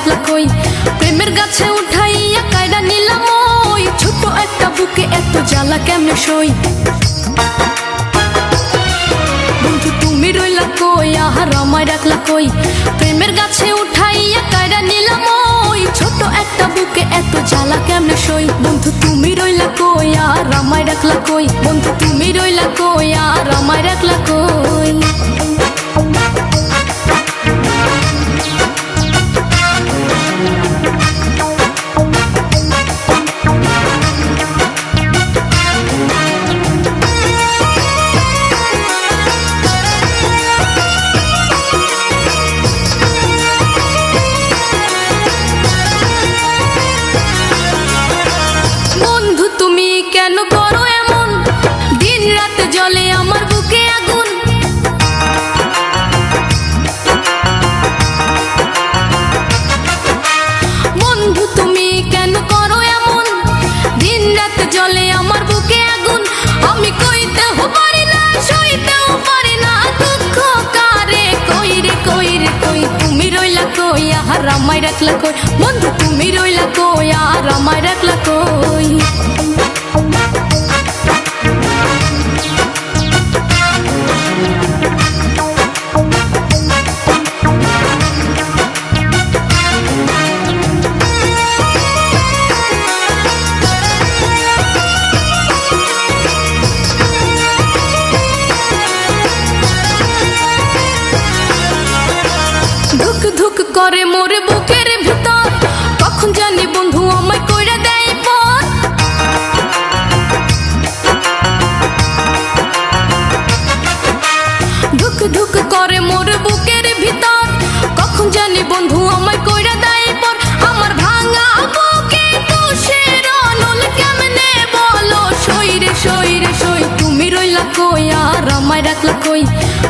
রাখলা কই প্রেমের গাছে উঠাইয়া কায়রা নিলাম ওই ছোট একটা বুকে এত জ্বালা কেমনে সই বন্ধু তুমি রইলা কই আহার আমায় রাখলা কই প্রেমের গাছে উঠাইয়া কায়রা নিলাম ওই ছোট একটা বুকে এত জ্বালা কেমনে সই বন্ধু তুমি রইলা কই আর আমায় রাখলা কই বন্ধু তুমি রইলা কই আর আমায় রাখলা কই কেন করো এমন দিন রাত জ্বলে আমার বুকে আগুন বন্ধু তুমি কেন করো এমন দিন রাত জ্বলে আমার বুকে আগুন আমি কইতেও পারি না সইতেও পারি না দুঃখ কারে কই রে কই রে কই তুমি রইলা কই আর আমায় রাখলা কই বন্ধু তুমি রইলা কই আর আমায় রাখলা কই ধুক ধুক করে মোরে বুকের ভিতর কখন জানি বন্ধু আমায় কইরা দেয় পর ধুক ধুক করে মোরে বুকের ভিতর কখন জানি বন্ধু আমায় কইরা দেয় পর আমার ভাঙা বুকে তুষের অনল কেমনে বলো সই রে সই রে সই তুমি রইলা কই আর আমায় রাখলা কই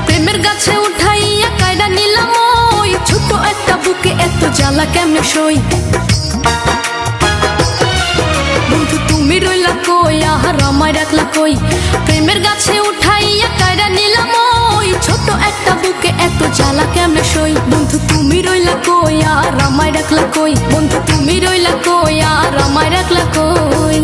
প্রেমের গাছে উঠাইয়া কায়রা নিলাম ওই ছোট একটা বুকে এত জ্বালা কেমনে সই বন্ধু তুমি রইলা কই আর আমায় রাখলা কই প্রেমের গাছে উঠাইয়া কায়রা নিলাম ওই ছোট একটা বুকে এত জ্বালা কেমনে সই বন্ধু তুমি রইলা কই আর আমায় রাখলা কই বন্ধু তুমি রইলা কই আর আমায় রাখলা কই।